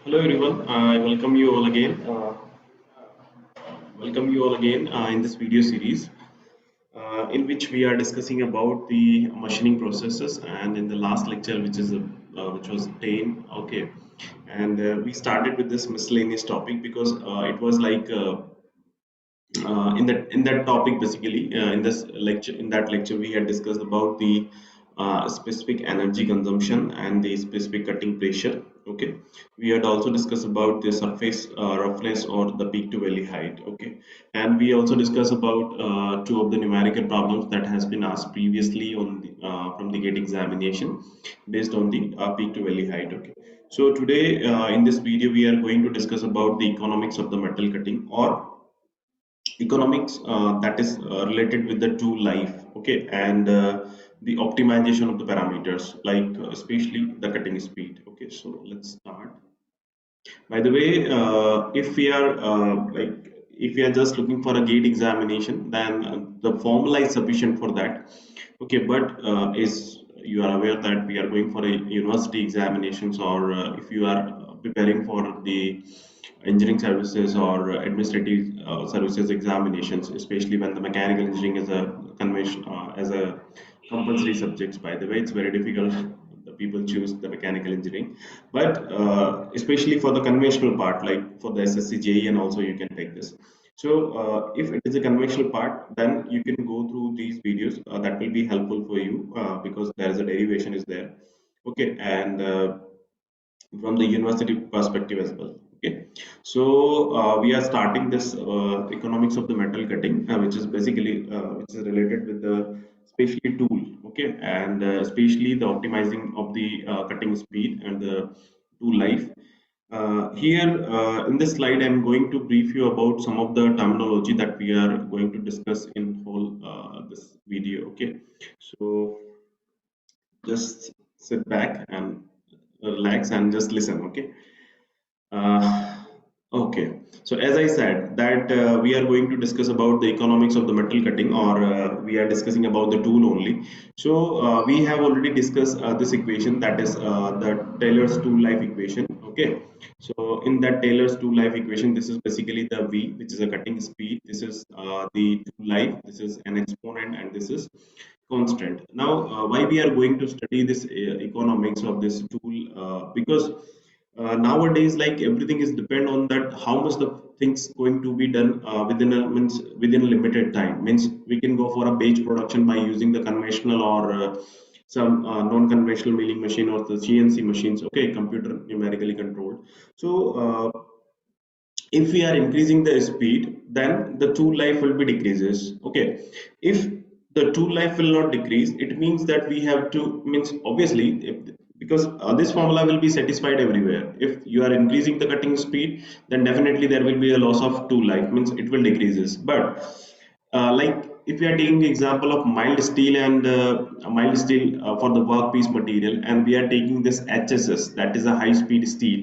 Hello everyone, I welcome you all again. In this video series, in which we are discussing about the machining processes. And in the last lecture, which was 10, okay, and we started with this miscellaneous topic because it was like in that topic basically in that lecture we had discussed about the specific energy consumption and the specific cutting pressure. Okay, we had also discussed about the surface roughness or the peak to valley height. Okay, and we also discussed about two of the numerical problems that has been asked previously on from the gate examination based on the peak to valley height. Okay, so today in this video we are going to discuss about the economics of the metal cutting or economics that is related with the tool life. Okay, and the optimization of the parameters like especially the cutting speed. Okay, so let's start. By the way, if we are if we are just looking for a gate examination, then the formula is sufficient for that. Okay, but is you are aware that we are going for a university examinations, or if you are preparing for the engineering services or administrative services examinations, especially when the mechanical engineering is a convention as a compulsory subjects. By the way, it's very difficult. The people choose the mechanical engineering, but especially for the conventional part, like for the SSC, JE, and also you can take this. So if it is a conventional part, then you can go through these videos. That will be helpful for you because there is a derivation is there. Okay, and from the university perspective as well. Okay, so we are starting this economics of the metal cutting, which is related with the especially tool. Okay, and especially the optimizing of the cutting speed and the tool life. Here in this slide, I'm going to brief you about some of the terminology that we are going to discuss in whole this video. Okay, so just sit back and relax and just listen. Okay. Okay, so as I said that we are going to discuss about the economics of the metal cutting, or we are discussing about the tool only. So we have already discussed this equation, that is the Taylor's tool life equation. Okay, so in that Taylor's tool life equation, this is basically the V, which is a cutting speed. This is the tool life. This is an exponent, and this is constant. Now, why we are going to study this economics of this tool? Because nowadays like everything is depend on that how much the things going to be done within a limited time. Means we can go for a batch production by using the conventional or some non-conventional milling machine or the CNC machines. Okay, computer numerically controlled. So if we are increasing the speed, then the tool life will be decreases. Okay, if the tool life will not decrease, it means that we have to, means obviously because this formula will be satisfied everywhere. If you are increasing the cutting speed, then definitely there will be a loss of tool life, means it will decreases. But like if we are taking the example of mild steel and mild steel for the workpiece material, and we are taking this HSS, that is a high speed steel.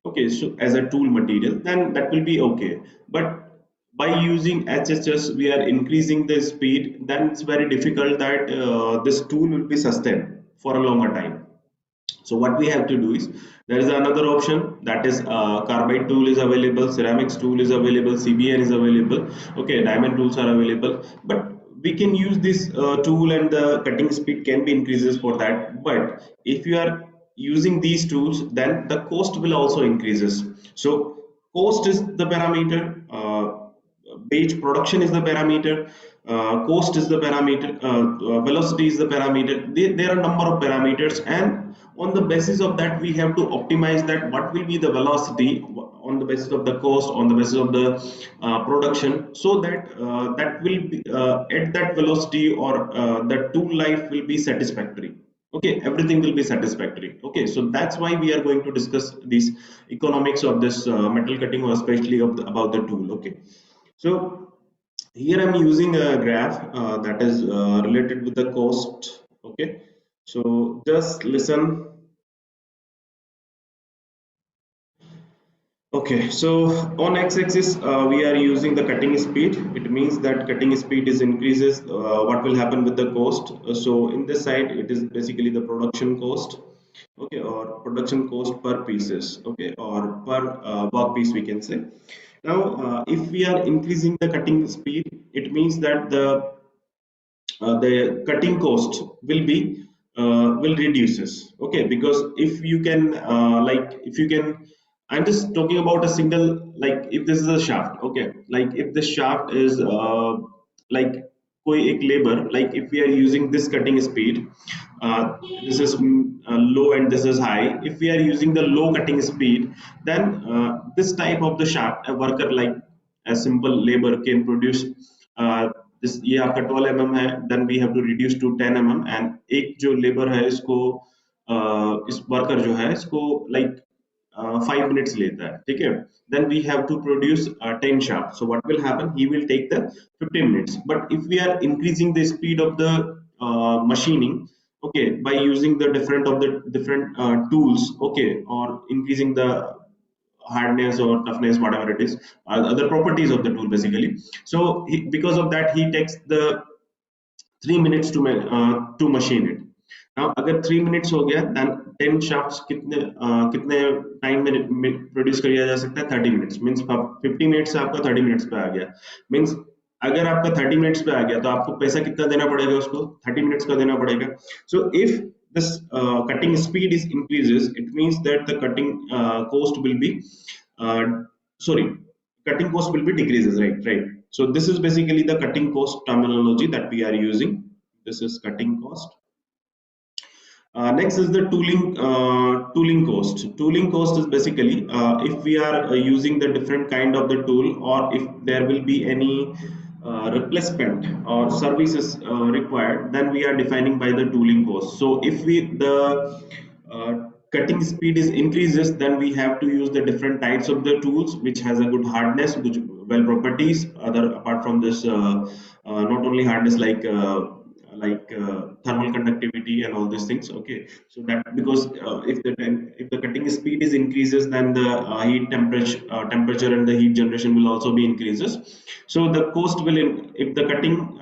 Okay, so as a tool material, then that will be okay. But by using HHS, we are increasing the speed. Then it's very difficult that this tool will be sustained for a longer time. So what we have to do is, there is another option, that is carbide tool is available, ceramics tool is available, CBN is available. Okay, diamond tools are available, but we can use this tool and the cutting speed can be increases for that. But if you are using these tools, then the cost will also increases. So cost is the parameter, batch production is the parameter, cost is the parameter, velocity is the parameter. There are number of parameters, and on the basis of that we have to optimize that what will be the velocity on the basis of the cost, on the basis of the production, so that that will be at that velocity, or the tool life will be satisfactory. Okay, everything will be satisfactory. Okay, so that's why we are going to discuss these economics of this metal cutting, or especially of about the tool. Okay, so here I'm using a graph that is related with the cost. Okay, so just listen. Okay, so on x-axis we are using the cutting speed. It means that cutting speed is increases. What will happen with the cost? So in this side, it is basically the production cost. okay, or production cost per pieces, okay, or per work piece we can say. Now if we are increasing the cutting speed, it means that the cutting cost will reduces, okay, because if you can if you can, I'm just talking about a single, like if this is a shaft, okay, like if this shaft is like कोई एक labor, like if we are using this cutting speed, this is low and this is high. If we are using the low cutting speed, then this type of the shaft, a worker like a simple labor can produce this, ये आपका 12 mm है, then we have to reduce to 10 mm, and एक जो labor है इसको इस worker जो है इसको like 5 minutes लेता है, ठीक है, then we have to produce 10 shaft, so what will happen, he will take the 15 minutes. But if we are increasing the speed of the machining, okay, by using the different tools, okay, or increasing the hardness or toughness, whatever it is, other properties of the tool basically. So because of that, he takes the 3 minutes to machine it. Now अगर 3 minutes हो गया, then 10 shafts कितने time में produce किया जा सकता है, 30 minutes, means 50 minutes से आपका 30 minutes पे आ गया, मीन्स अगर आपका 30 minutes पे आ गया तो आपको पैसा कितना देना पड़ेगा, उसको 30 minutes का देना पड़ेगा. So if this cutting speed is increases, it means that the cutting cost will be uh, sorry, cutting cost will be decreases, right. So this is basically the cutting cost terminology that we are using. This is cutting cost. Next is the tooling cost. Tooling cost is basically if we are using the different kind of the tool, or if there will be any replacement or services required, then we are defining by the tooling cost. So if we the cutting speed is increases, then we have to use the different types of the tools which has a good hardness, good well properties. Other apart from this, not only hardness thermal conductivity and all these things, okay, so that because if the cutting speed is increases, then the temperature and the heat generation will also be increases. So the cost will if the cutting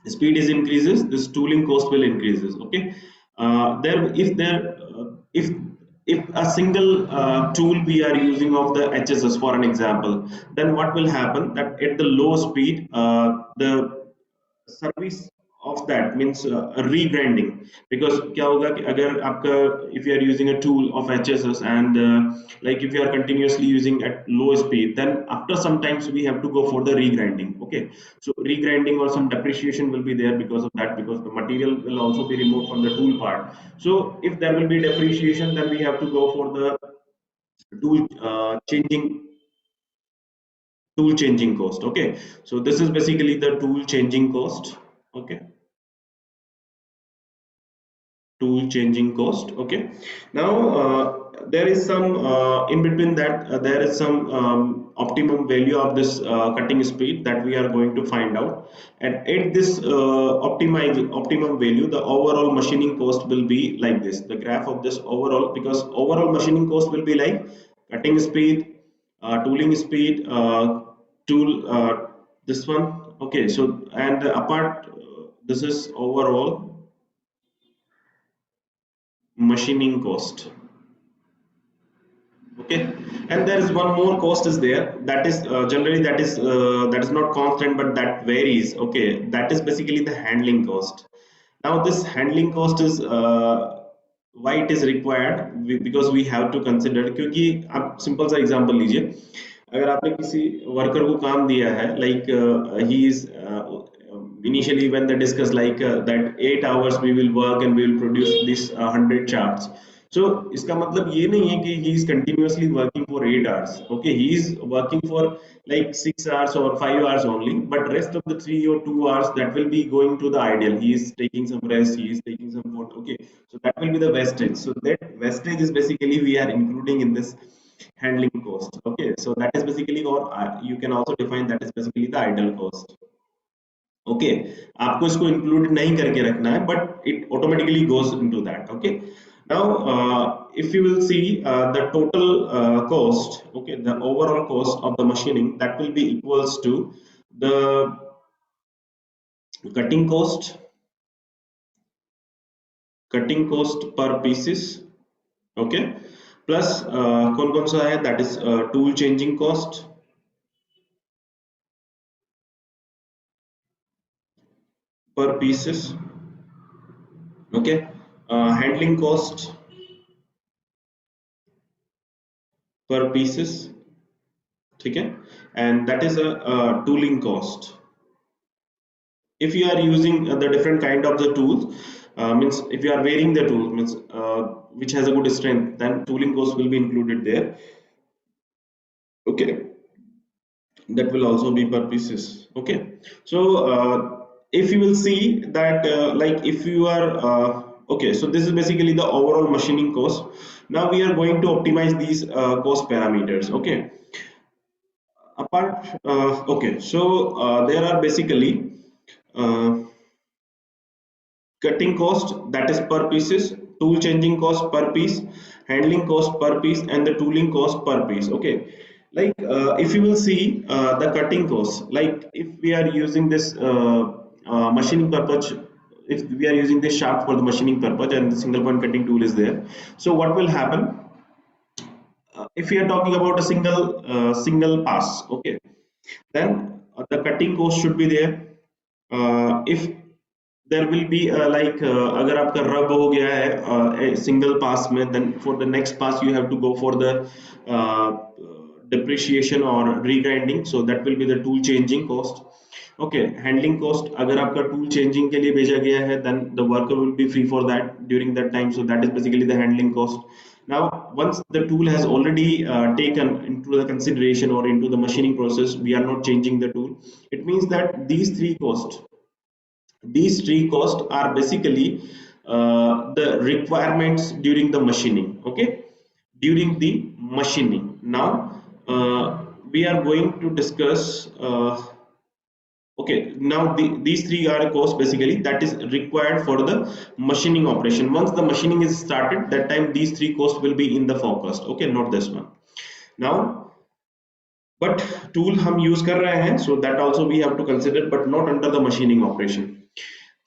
speed is increases, this tooling cost will increases, okay. If a single tool we are using of the HSS for an example, then what will happen that at the low speed the service of that means regrinding, because क्या होगा कि अगर आपका if you are using a tool of HSS and like if you are continuously using at low speed, then after some times we have to go for the regrinding, okay. So regrinding or some depreciation will be there because of that, because the material will also be removed from the tool part. So if there will be depreciation, then we have to go for the tool changing cost, okay. So this is basically the tool changing cost, okay, tool changing cost, okay. Now there is some in between that there is some optimum value of this cutting speed that we are going to find out, and at this optimum value, the overall machining cost will be like this, the graph of this overall, because overall machining cost will be like cutting speed, tooling speed, tool this one, okay. So and apart this is overall machining cost, okay. And there is one more cost is there, that is generally that is not constant but that varies, okay. That is basically the handling cost. Now this handling cost is why it is required, because we have to consider, क्योंकि आप simple सा example लीजिए, अगर आपने किसी worker को काम दिया है, like he is initially when they discuss like that 8 hours we will work and we will produce this 100 charts. So इसका मतलब ये नहीं है कि he is continuously working for 8 hours, okay. He is working for like 6 hours or 5 hours only, but rest of the 3 or 2 hours that will be going to the ideal, he is taking some rest, he is taking some food, okay. So that will be the wastage, so that wastage is basically we are including in this handling cost, okay. So that is basically, or you can also define that is basically the idle cost, okay. आपको इसको include नहीं करके रखना है, but it automatically goes into that, okay. Now if you will see the total cost, okay, the overall cost of the machining, that will be equals to the cutting cost cutting cost per pieces, okay, plus कौन कौन सा है, that is tool changing cost per pieces, okay, handling cost per pieces, ठीक है, and that is a tooling cost. If you are using the different kind of the tools, means if you are wearing the tool, means which has a good strength, then tooling cost will be included there, okay, that will also be per pieces, okay. So if you will see that like if you are okay, so this is basically the overall machining cost. Now we are going to optimize these cost parameters, okay. Apart okay, so there are basically uh, cutting cost, that is per pieces, tool changing cost per piece, handling cost per piece, and the tooling cost per piece, okay. Like if you will see the cutting cost, like if we are using this machining purpose, if we are using this shaft for the machining purpose and the single point cutting tool is there, so what will happen if we are talking about a single pass, okay, then the cutting cost should be there. If there will be like अगर आपका rub हो गया है a single pass में, then for the next pass you have to go for the uh, depreciation or regrinding, so that will be the tool changing cost. Okay, handling cost, अगर आपका tool changing के लिए भेजा गया है, then the worker will be free for that during that time, so that is basically the handling cost. Now once the tool has already taken into the consideration or into the machining process, we are not changing the tool. It means that these three costs are basically the requirements during the machining, okay, during the machining. Now we are going to discuss okay, now these three are costs basically that is required for the machining operation. Once the machining is started, that time these three costs will be in the forecast, okay, not this one. Now but tool हम use कर रहे हैं, so that also we have to consider, but not under the machining operation.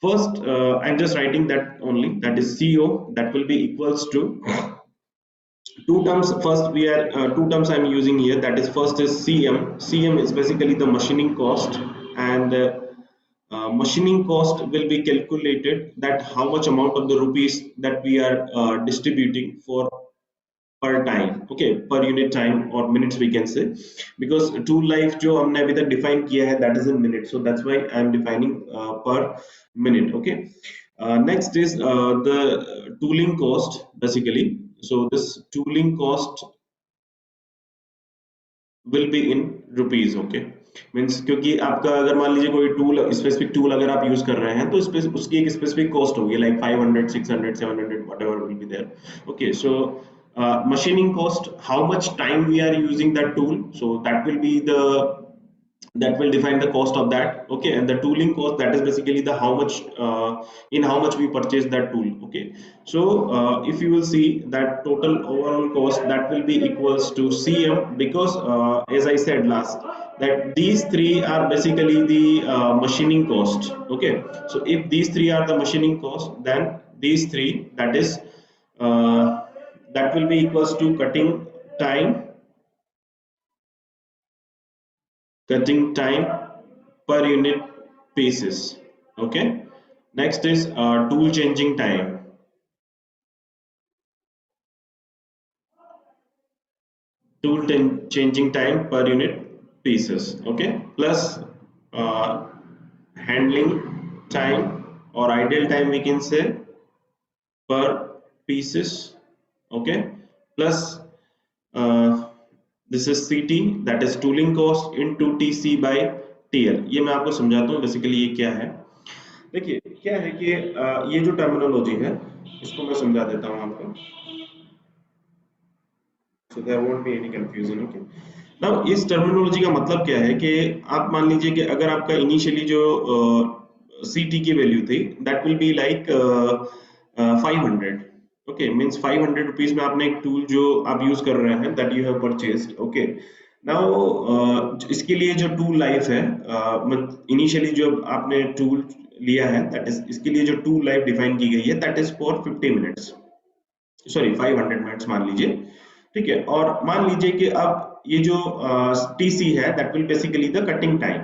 First I'm just writing that only, that is CO, that will be equals to two terms. First we are two terms I'm using here, that is first is CM is basically the machining cost, and machining cost will be calculated that how much amount of the rupees that we are distributing for per time, okay, per unit time or minutes we can say, because tool life जो हमने अभी तक define किया है, that is in minutes, so that's why I am defining per minute, okay. Next is the tooling cost basically. So this tooling cost will be in rupees, okay. Means क्योंकि आपका अगर मान लीजिए कोई टूल स्पेसिफिक टूल अगर आप use कर रहे हैं, तो उसकी एक स्पेसिफिक कॉस्ट होगी, like 500 600 700 whatever will be there, okay. So machining cost, how much time we are using that tool, so that will be the, that will define the cost of that, okay. And the tooling cost, that is basically the how much in how much we purchase that tool, okay. So if you will see that total overall cost, that will be equals to CM, because as I said last, that these three are basically the machining cost, okay. So if these three are the machining cost, then these three, that is uh, that will be equals to time cutting time per unit pieces, okay. Next is tool changing time per unit pieces, okay, plus uh, handling time or idle time we can say per pieces, okay, plus uh, this is CT, that is tooling cost into TC by TL. ये मैं आपको समझाता हूँ basically ये क्या है. देखिए क्या है कि ये जो टर्मिनोलॉजी है, इसको मैं समझा देता हूँ आपको, so there won't be any confusion, okay. Now इस टर्मिनोलॉजी का मतलब क्या है कि आप मान लीजिए कि अगर आपका इनिशियली जो CT की वैल्यू थी, that will be like 500, okay, means 500 rupees में आपने एक टूल जो आप यूज कर रहे हैं, that you have purchased, okay. Now इसके लिए जो टूल लाइफ है, इनिशियली जो आपने टूल लिया है, दैट इज इसके लिए जो टूल लाइफ डिफाइन की गई है that is for 50 minutes, sorry 500 minutes मान लीजिए, ठीक है। और मान लीजिए कि अब ये जो टीसी है that will basically the cutting time,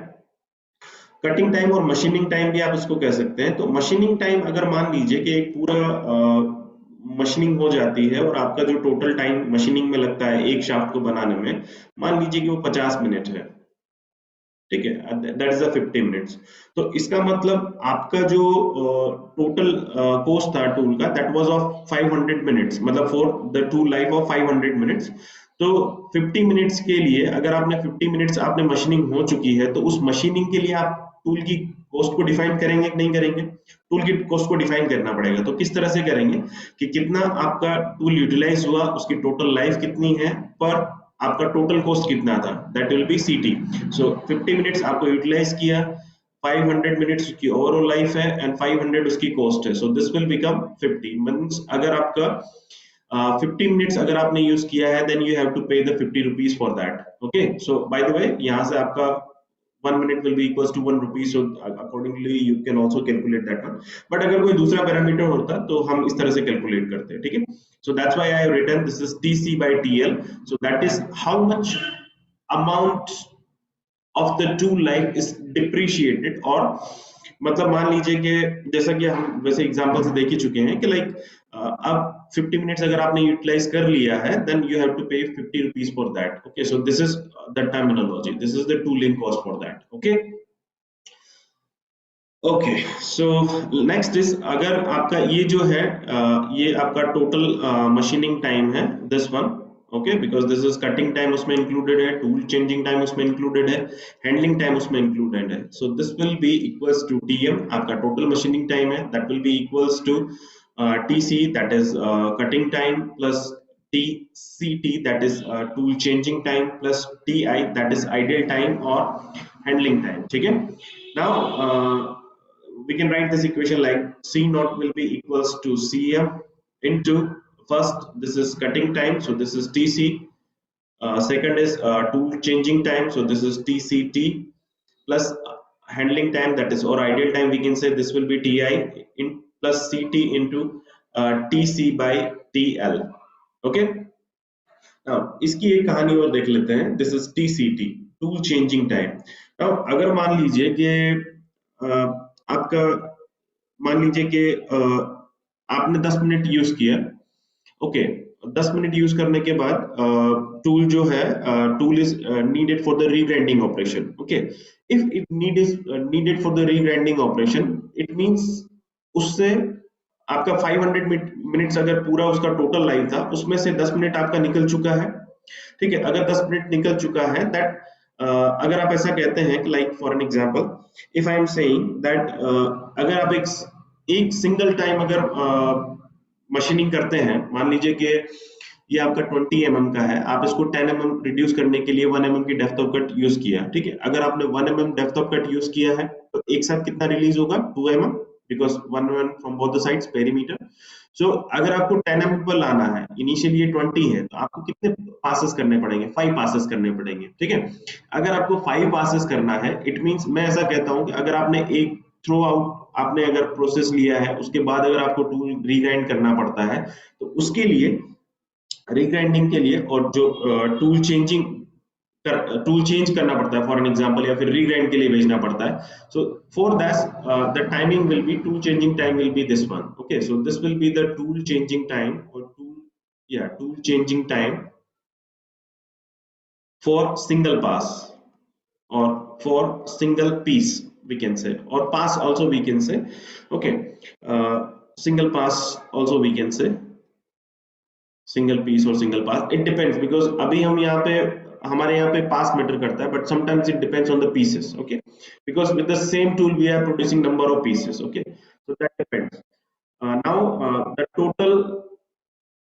cutting time और मशीनिंग टाइम भी आप इसको कह सकते हैं। तो मशीनिंग टाइम अगर मान लीजिए कि एक पूरा मशीनिंग हो जाती है और आपका जो टोटल टाइम मशीनिंग में लगता है एक शाफ्ट को बनाने में, मान लीजिए कि वो 50 मिनट है, ठीक है, दैट इज 50 मिनट्स। तो इसका मतलब आपका जो टोटल कॉस्ट था टूल का दैट वाज ऑफ 500 मिनट्स, मतलब for the tool life of 500 minutes. तो 50 मिनट्स के लिए अगर आपने 50 मिनट्स आपने मशीनिंग हो चुकी है, तो उस मशीनिंग के लिए आप टूल की कॉस्ट को डिफाइन करेंगे कि नहीं करेंगे? टूल की कॉस्ट को डिफाइन करना पड़ेगा। तो किस तरह से करेंगे कि कितना आपका टूल यूटिलाइज हुआ, उसकी टोटल लाइफ कितनी है, पर आपका टोटल कॉस्ट कितना था, दैट विल बी सीटी। सो 50 मिनट्स आपको यूटिलाइज किया, 500 मिनट्स की ओवरऑल लाइफ है एंड 500 उसकी कॉस्ट है, so this will become 50 means अगर आपका 50 मिनट्स अगर आपने यूज किया है देन यू हैव टू पे the 50 rupees for that. Okay, so by the way यहाँ से आपका 1 minute will be equals to 1 rupee, so accordingly you can also calculate that one। but अगर कोई दूसरा पैरामीटर होता तो हम इस तरह से कैलकुलेट करते हैं, ठीक है। so that's why I have written this is TC by TL, so that is how much amount of the tool life is depreciated। और मतलब मान लीजिए कि जैसा कि हम वैसे एग्जांपल से देख ही चुके हैं कि लाइक अब 50 मिनट्स अगर आपने यूटिलाइज कर लिया है then you have to pay 50 rupees for that. Okay, so this is the terminology, this is the tooling cost for that. Okay okay, so next is अगर आपका ये जो है ये आपका टोटल मशीनिंग टाइम है, this one. Okay, because this is cutting time उसमें included है, टूल चेंजिंग टाइम उसमें इंक्लूडेड है, हैंडलिंग टाइम उसमें इंक्लूडेड है। So this will be equals to TM, आपका टोटल मशीनिंग टाइम है, that will be equals to TC that is cutting time plus TCT that is tool changing time plus TI that is idle time or handling time, ठीक है। now we can write this equation like C naught will be equals to CM into, first this is cutting time, so this is TC, second is tool changing time, so this is TCT, plus handling time that is or ideal time, we can say this will be TI in plus CT into TC by TL। okay, now इसकी एक कहानी और देख लेते हैं, this is TCT, tool changing time. now अगर मान लीजिए कि आपका मान लीजिए कि आपने 10 मिनट यूज किया, ओके, 10 मिनट यूज करने के बाद टूल जो है tool is needed for the regrinding operation. Okay, if it needed for the regrinding operation it means उससे आपका 500 मिनट्स अगर पूरा उसका टोटल लाइफ था उसमें से 10 मिनट आपका निकल चुका है, ठीक है। अगर 10 मिनट निकल चुका है दैट अगर आप ऐसा कहते हैं कि like for an example if I am saying that अगर आप एक सिंगल टाइम अगर मशीनिंग करते हैं, मान लीजिए कि ये आपका 20 mm का है, आप इसको 10 mm रिड्यूस करने के लिए 1 mm की डेप्थ ऑफ कट यूज किया, ठीक है। अगर आपने 1 mm depth of cut use किया है तो एक साथ कितना रिलीज होगा, 2 mm, because 1 mm from both the sides perimeter. So अगर आपको 10 mm पर लाना है, इनिशियली ये 20 है, तो आपको कितने पासेस करने पड़ेंगे, 5 पासेस करने पड़ेंगे, ठीक है। अगर आपको 5 पासेस करना है इट मींस मैं ऐसा कहता हूं कि अगर आपने एक थ्रू आउट आपने अगर प्रोसेस लिया है उसके बाद अगर आपको टूल रीग्राइंड करना पड़ता है तो उसके लिए रीग्राइंडिंग के लिए और जो टूल चेंजिंग टूल चेंज करना पड़ता है फॉर एन एग्जांपल, या फिर रीग्राइंड के लिए भेजना पड़ता है। So for that the timing will be tool changing time will be this one. Okay, so this will be the tool changing time और tool changing time for single pass or for single piece we can say, or pass also we can say। okay, single pass also we can say, single piece or single pass, it depends because अभी हम यहाँ पे हमारे यहाँ पे pass matter करता है, but sometimes it depends on the pieces। okay, because with the same tool we are producing number of pieces। okay, so that depends। now the total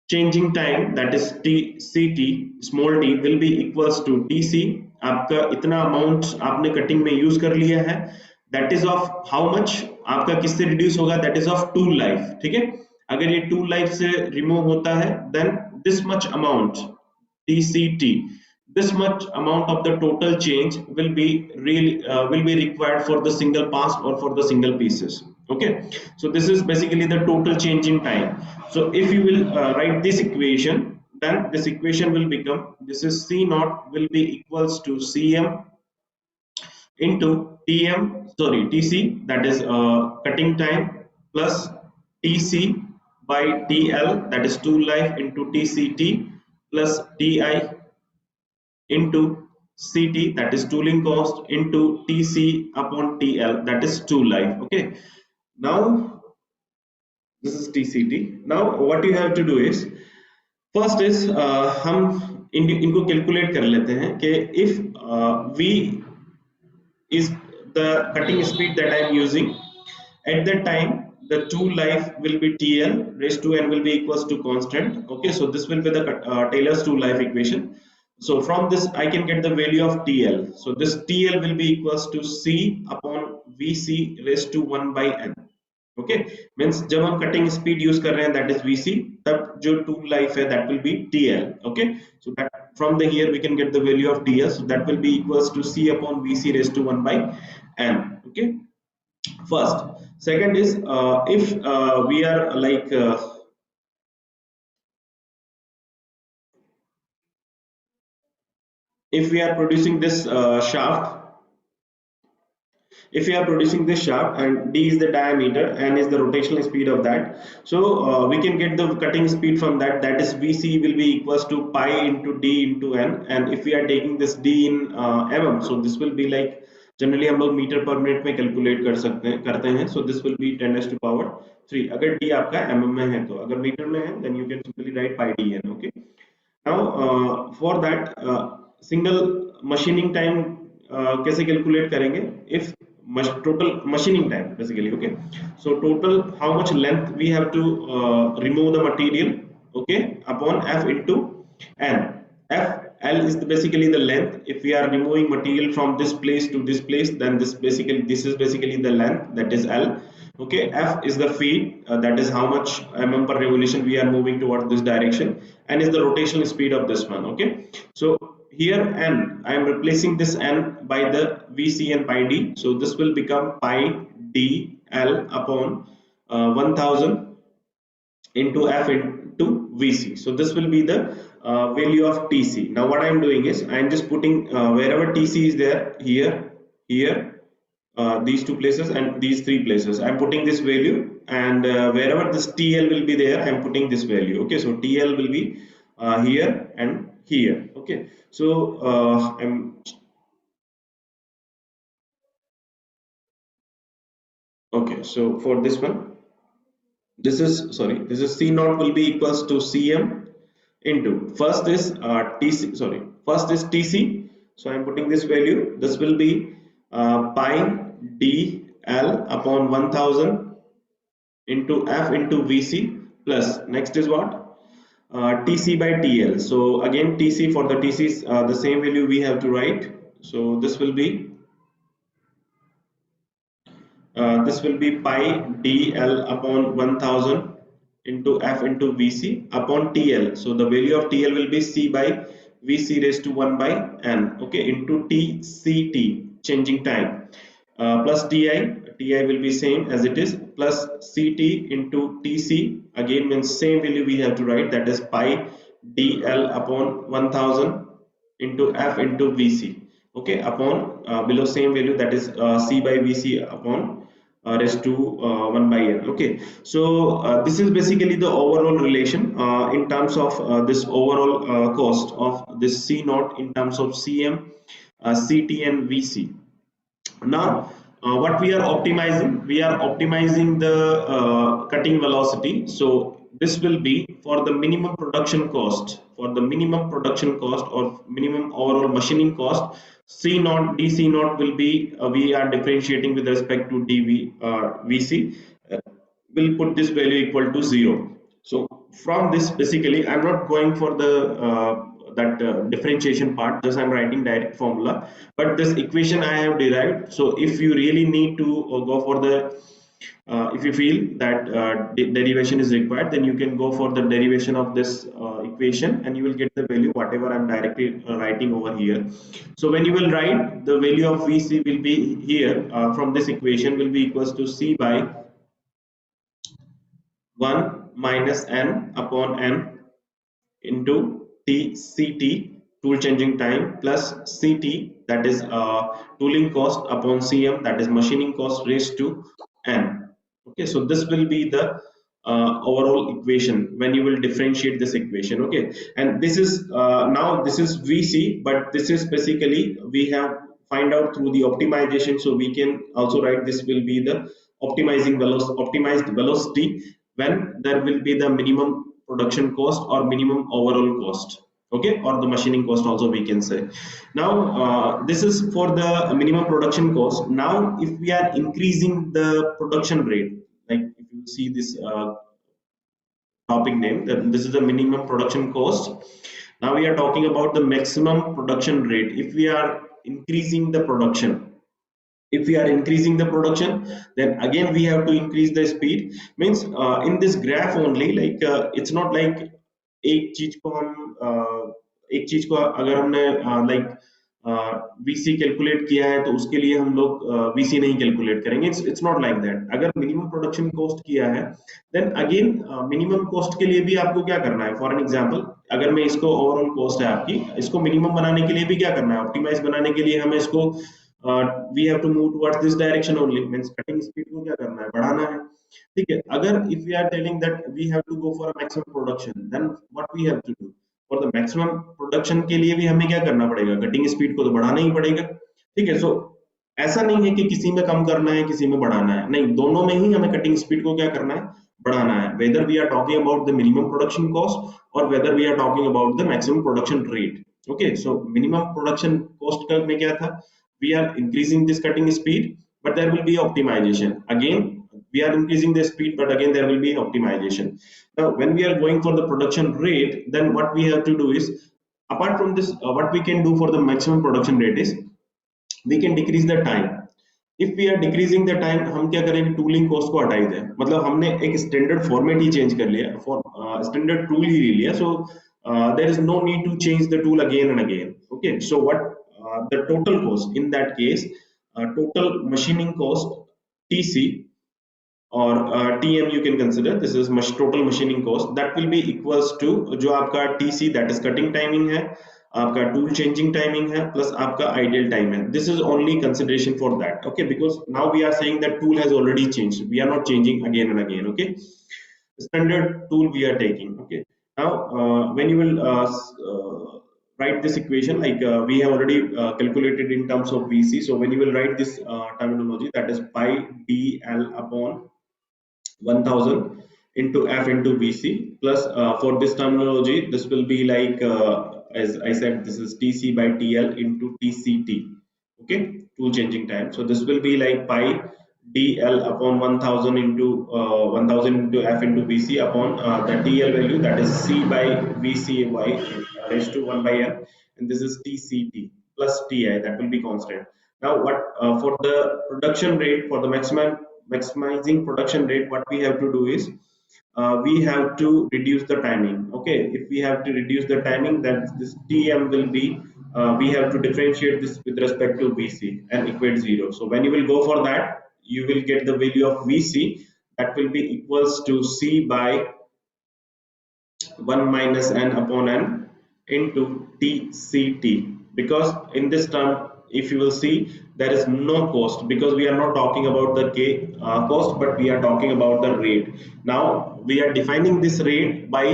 changing time that is TCT small t will be equals to TC, आपका इतना amount आपने cutting में use कर लिया है, that is of how much, आपका किससे reduce होगा, that is of tool life, ठीक है। अगर ये टूल लाइफ से रिमूव होता है then this much amount TCT, this much amount of the total change will be required for the single pass or for the single pieces. Okay, so this is basically the total change in time. So if you will write this equation, then this equation will become, this is C naught will be equals to Cm into Tm, sorry, Tc, that is cutting time, plus Tc by Tl, that is tool life, into Tct plus Ti into Ct, that is tooling cost, into Tc upon Tl, that is tool life. Okay, now this is Tct. Now what you have to do is, first is हम इनको calculate कर लेते हैं कि if v is the cutting speed that I am using at that time, the tool life will be TL raised to n will be equals to constant. Okay, so this will be the Taylor's tool life equation. So from this I can get the value of TL. So this TL will be equals to C upon VC raised to 1 by n. Okay, means जब हम cutting speed use कर रहे हैं that is VC, तब जो tool life है that will be TL. Okay, so that from the here we can get the value of TL, so that will be equals to C upon VC raise to 1 by n. ओके, first. Second is if we are like if we are producing this shaft, if we are producing this shaft and d is the diameter, n is the rotational speed of that, so we can get the cutting speed from that, that is vc will be equals to pi into d into n. And if we are taking this d in mm, so this will be like, generally हम लोग metre पर minute में calculate करते हैं, सो this will B 10⁻³ अगर d आपका mm में है. तो अगर मीटर में है then you can simply write pi D N. Okay, now for that single machining time कैसे कैलकुलेट करेंगे? If total machining time basically. Okay, so total how much length we have to remove the material, okay, upon f into n. L is basically the length. If we are removing material from this place to this place, then this is basically the length, that is L. Okay, f is the feed, that is how much mm per revolution we are moving towards this direction, and is the rotational speed of this one. Okay, so here n, I am replacing this n by the vc and pi d, so this will become pi d l upon 1000 into f into vc. So this will be the value of tc. Now what I am doing is I am just putting wherever tc is there, here, these two places and these three places, I am putting this value, and wherever this tl will be there, I am putting this value. Okay, so tl will be here and here. Okay, so I'm okay, so for this one, this is, sorry, this is c naught will be equals to cm into, first is tc, sorry, first is tc, so I'm putting this value. This will be pi d l upon 1000 into f into vc, plus next is what, tc by tl. So again tc, for the tc the same value we have to write, so this will be pi dl upon 1000 into f into vc upon tl. So the value of tl will be c by vc raised to 1 by n. Okay, into tct, changing time, plus ti will be same as it is, plus ct into tc, again means same value we have to write, that is pi dl upon 1000 into f into vc. Okay, upon below same value, that is c by vc upon raised to 1 by n. Okay, so this is basically the overall relation in terms of this overall cost of this c naught in terms of cm, ct and vc. Now what we are optimizing, we are optimizing the cutting velocity. So this will be for the minimum production cost, for the minimum production cost or minimum overall machining cost, c naught dc naught will be we are differentiating with respect to dv vc, uh, will put this value equal to 0. So from this, basically I'm not going for the that differentiation part, just I'm writing direct formula, but this equation I have derived. So if you really need to go for the if you feel that derivation is required, then you can go for the derivation of this equation, and you will get the value whatever I'm directly writing over here. So when you will write, the value of Vc will be here from this equation will be equals to C by 1 minus n upon n into TCT, tool changing time, plus CT, that is tooling cost, upon CM, that is machining cost, raised to n. Okay, so this will be the overall equation when you will differentiate this equation. Okay, and this is now this is VC, but this is basically we have find out through the optimization. So we can also write this will be the optimized velocity when there will be the minimum production cost or minimum overall cost. Okay, or the machining cost also we can say. Now this is for the minimum production cost. Now if we are increasing the production rate, like if you see this topic name, that this is the minimum production cost. Now we are talking about the maximum production rate. If we are increasing the production, if we are increasing the production, then again we have to increase the speed. Means in this graph only, like it's not like एक चीज को हम एक चीज को अगर हमने like VC calculate किया है तो उसके लिए हम लोग वीसी नहीं कैलकुलेट करेंगे. It's not like that. अगर मिनिमम प्रोडक्शन कॉस्ट किया है, देन अगेन मिनिमम कॉस्ट के लिए भी आपको क्या करना है. फॉर एन एग्जांपल, अगर मैं इसको ओवरऑल कॉस्ट है आपकी, इसको मिनिमम बनाने के लिए भी क्या करना है, ऑप्टिमाइज बनाने के लिए हमें इसको we have to move towards this direction only. Means cutting speed को क्या करना है, बढ़ाना है. ठीक है. अगर if we are telling that we have to go for a maximum production, then what we have to do, for the maximum production के लिए भी हमें क्या करना पड़ेगा, कटिंग स्पीड को तो बढ़ाना ही पड़ेगा. ठीक है. सो ऐसा नहीं है कि किसी में कम करना है किसी में बढ़ाना है, नहीं, दोनों में ही हमें कटिंग स्पीड को क्या करना है, बढ़ाना है. Whether we are talking about the minimum production cost और whether we are talking about the maximum production rate. Okay. So minimum production cost का में क्या था, we are increasing this cutting speed, but there will be optimization. Again we are increasing the speed, but again there will be optimization. Now when we are going for the production rate, then what we have to do is, apart from this, what we can do for the maximum production rate is we can decrease the time. If we are decreasing the time, हम क्या करेंगे, tooling cost को हटाई दें. मतलब हमने एक standard format ही change कर लिया, फॉर स्टैंडर्ड टूल ही ले लिया. सो there is no need to change the tool again and again. Okay, so what the total cost in that case, total machining cost, TC or TM you can consider, this is total machining cost, that will be equals to जो आपका TC, that is cutting timing है, आपका tool changing timing है, plus आपका ideal time है. This is only consideration for that. Okay, because now we are saying that tool has already changed, we are not changing again and again. Okay, standard tool we are taking. Okay. Now when you will write this equation, like we have already calculated in terms of VC. So when you will write this terminology, that is pi dl upon 1000 into F into VC, plus for this terminology this will be like as I said, this is TC by TL into TCT. Okay, tool changing time. So this will be like pi dl upon 1000 into 1000 into F into VC upon the TL value, that is C by VCY raised to 1 by n, and this is TCT plus TI, that will be constant. Now what for the production rate, for the maximizing production rate, what we have to do is we have to reduce the timing. Okay, if we have to reduce the timing, then this TM will be we have to differentiate this with respect to VC and equate 0. So when you will go for that, you will get the value of VC, that will be equals to C by 1 minus n upon n into TCT, because in this term if you will see, there is no cost, because we are not talking about the K cost, but we are talking about the rate. Now we are defining this rate by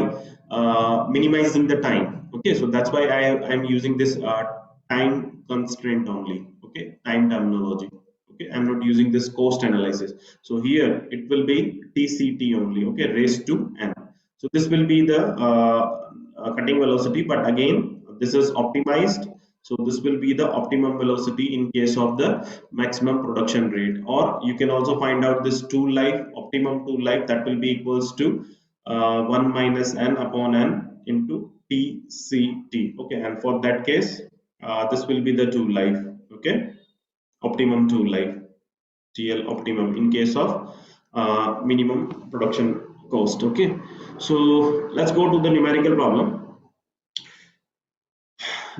minimizing the time. Okay, so that's why I am using this time constraint only. Okay, time terminology. Okay, I'm not using this cost analysis. So here it will be TCT only. Okay, raised to n. So this will be the cutting velocity, but again this is optimized. So this will be the optimum velocity in case of the maximum production rate. Or you can also find out this tool life, optimum tool life, that will be equals to 1 minus n upon n into TCT. Okay, and for that case this will be the tool life. Okay, optimum tool life, TL optimum in case of minimum production cost. Okay, so let's go to the numerical problem.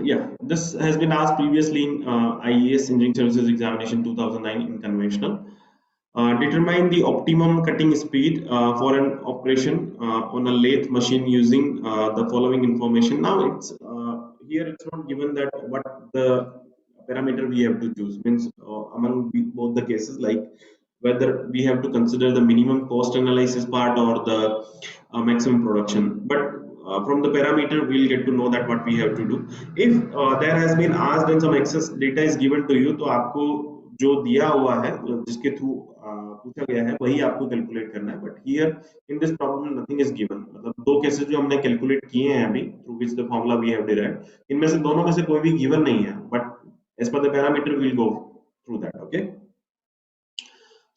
Yeah, this has been asked previously in IES Engineering Services Examination 2009 in conventional. Determine the optimum cutting speed for an operation on a lathe machine using the following information. Now it's here it's not given that what the parameter we have to choose, means among both the cases, like whether we have to consider the minimum cost analysis part or the maximum production. But from the parameter we'll get to know that what we have to do. If there has been asked and some excess data is given to you, तो आपको जो दिया हुआ है, जिसके through पूछा गया है, वही आपको कैलकुलेट करना है. But here in this problem nothing is given. मतलब दो केसेस जो हमने कैलकुलेट किए हैं अभी, through which the formula we have derived, इनमें से दोनों में से कोई भी गिवन नहीं है. But as per the parameter will go through that. Okay,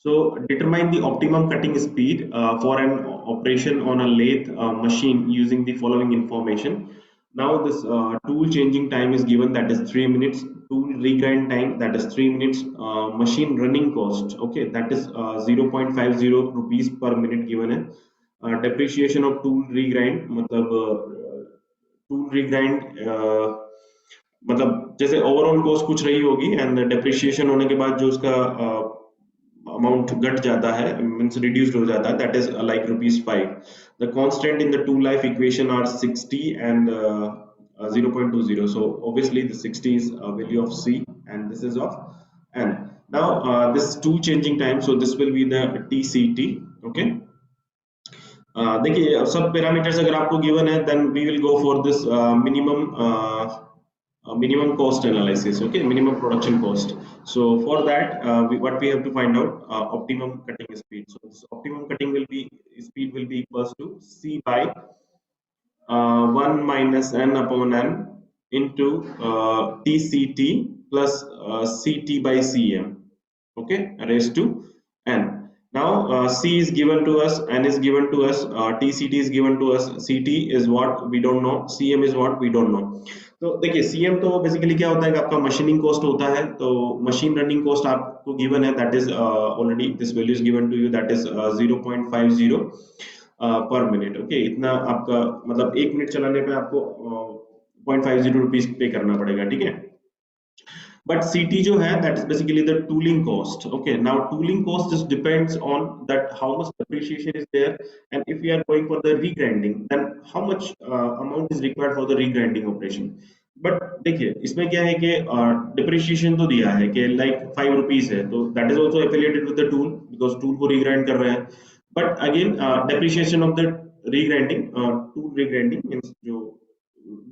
so determine the optimum cutting speed for an operation on a lathe machine using the following information. Now this tool changing time is given, that is 3 minutes. Tool regrind time, that is 3 minutes. Machine running cost, okay, that is 0.50 rupees per minute given है. Depreciation of tool regrind, मतलब tool रिग्राइंड मतलब जैसे overall cost कुछ रही होगी and depreciation होने के बाद जो उसका अमाउंट घट जाता है, मींस रिड्यूस्ड हो जाता है, that is like ₹5. The constant in the tool life equation are 60 and 0.20. so obviously the 60 is a value of c and this is of n. Now this tool changing time, so this will be the tct. okay, देखिए सब parameters अगर आपको given है, then we will go for this minimum cost analysis. Okay, minimum production cost. So for that what we have to find out, optimum cutting speed. So this optimum cutting will be speed will be equals to c by 1 minus n upon n into tct plus ct by cm, okay, raised to n. Now c is given to us, n is given to us, tct is given to us, ct is what we don't know, cm is what we don't know. तो देखिए CM तो basically क्या होता है कि आपका machining cost होता है. तो मशीन रनिंग कॉस्ट आपको गिवन है, that is already this value is given to you, that is 0.50 per minute. Okay, इतना आपका मतलब 1 मिनट चलाने पे आपको 0.50 रुपीज पे करना पड़ेगा. ठीक है, but ct जो है, that is basically the tooling cost. Okay, now tooling cost just depends on that how much depreciation is there, and if we are going for the regrinding, then how much amount is required for the regrinding operation. But देखिए इसमें क्या है कि depreciation तो दिया है कि like ₹5 है, तो that is also affiliated with the tool because tool को रीग्राइंड कर रहे हैं. But again depreciation of the regrinding, tool regrinding means जो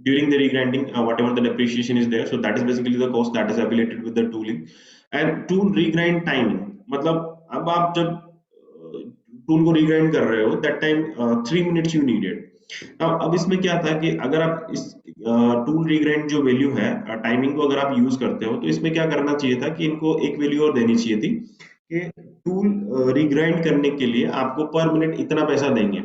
during the regrinding whatever the depreciation is there, so that is basically the cost that is affiliated with the tooling. And tool regrind timing, मतलब अब आप जब tool को रिग्राइंड कर रहे हो, that time 3 minutes you needed. अब इसमें क्या था कि अगर आप इस टूल रिग्राइंड जो वैल्यू है टाइमिंग को अगर आप यूज करते हो, तो इसमें क्या करना चाहिए था कि इनको एक वैल्यू और देनी चाहिए थी कि टूल रिग्राइंड करने के लिए आपको पर मिनट इतना पैसा देंगे,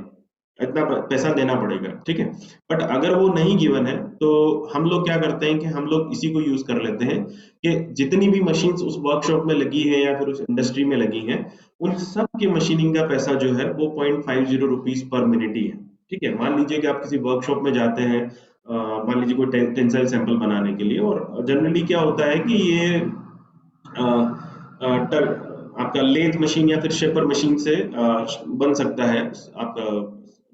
इतना पैसा देना पड़ेगा. ठीक है, बट अगर वो नहीं गिवन है तो हम लोग क्या करते हैं कि हम लोग इसी को यूज कर लेते हैं कि जितनी भी मशीन्स उस वर्कशॉप में लगी है या फिर उस इंडस्ट्री में लगी हैं, उन सब की मशीनिंग का पैसा जो है वो 0.50 रुपीज पर मिनट ही है. ठीक है, मान लीजिए कि आप किसी वर्कशॉप में जाते हैं, मान लीजिए कोई टेंसाइल सैंपल बनाने के लिए, और जनरली क्या होता है कि ये आपका लेथ मशीन या फिर शेपर मशीन से बन सकता है आपका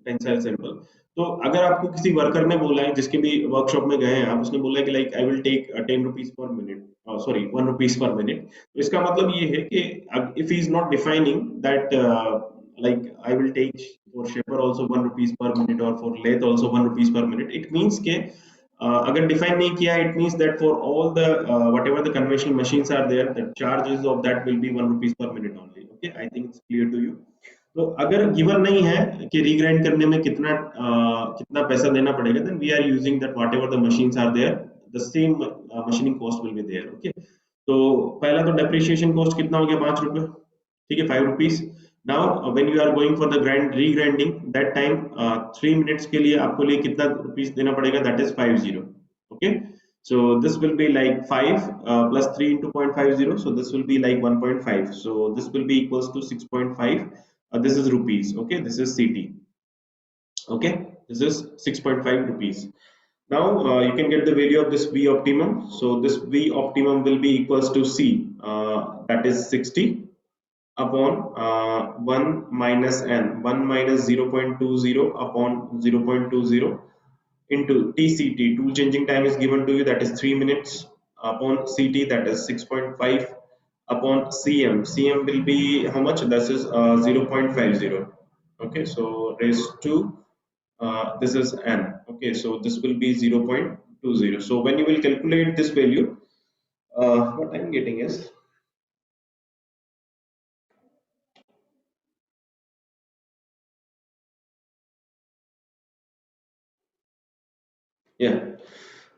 टेंसाइल सैंपल. तो अगर आपको किसी वर्कर ने बोला है, जिसके भी वर्कशॉप में गए हैं आप, उसने बोला है कि like I will take 10 rupees per minute, sorry 1 rupees per minute, तो इसका मतलब ये है कि if he is not defining that like I will take for shaper also 1 rupees per minute और for lathe also 1 rupees per minute, it means के अगर define नहीं किया, it means that for all the whatever the conventional machines are there, the charges of that will be 1 rupees per minute only. Okay, I think it's clear to you. तो अगर given नहीं है कि रीग्राइंड करने में कितना पैसा देना पड़ेगा, then we are using that whatever the machines are there, the same machining cost will be there. Okay, तो पहला तो डेप्रिसिएशन कॉस्ट कितना हो गया, ₹5. ठीक है, ₹5. Now when you are going for the regrinding, that time 3 minutes के लिए आपको लिए कितना रुपीस देना पड़ेगा, that is 50. Okay, so this will be like 5 plus 3 into 0.50, so this will be like 1.5, so this will be equals to 6.5 This is rupees. Okay, this is CT. Okay, this is 6.5 rupees. Now you can get the value of this V optimum. So this V optimum will be equals to C, that is 60 upon 1 minus n, 1 minus 0.20 upon 0.20 into TCT. Tool changing time is given to you, that is 3 minutes, upon CT, that is 6.5, upon CM. CM will be how much? This is 0.50. Okay, so raised to this is n. Okay, so this will be 0.20. So when you will calculate this value, what I'm getting is, yeah,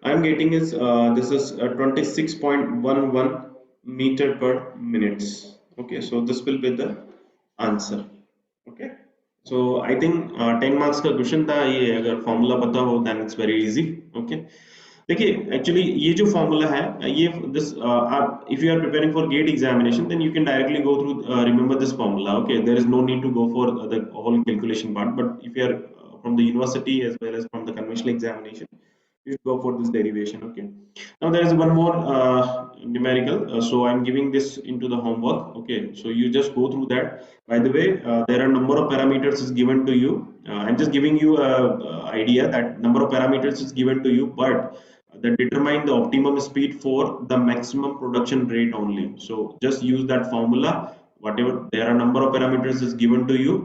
I'm getting is this is 26.11 meter per minutes. Okay, so this will be the answer. Okay, so I think 10 marks का question था ये, अगर formula पता हो then it's very easy. Okay, देखिए actually ये जो formula है ये दिस आप if you are preparing for GATE examination then you can directly go through remember this formula. Okay, there is no need to go for the whole calculation part, but if you are from the university as well as from the conventional examination, you go for this derivation. Okay, now there is one more numerical, so I'm giving this into the homework. Okay, so you just go through that. By the way, there are number of parameters is given to you. I'm just giving you a idea that number of parameters is given to you, but that determine the optimum speed for the maximum production rate only. So just use that formula. Whatever there are number of parameters is given to you,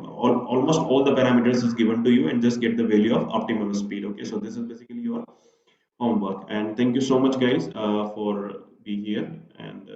almost all the parameters is given to you, and just get the value of optimum speed. Okay, so this is basically your homework. And thank you so much, guys, for being here. And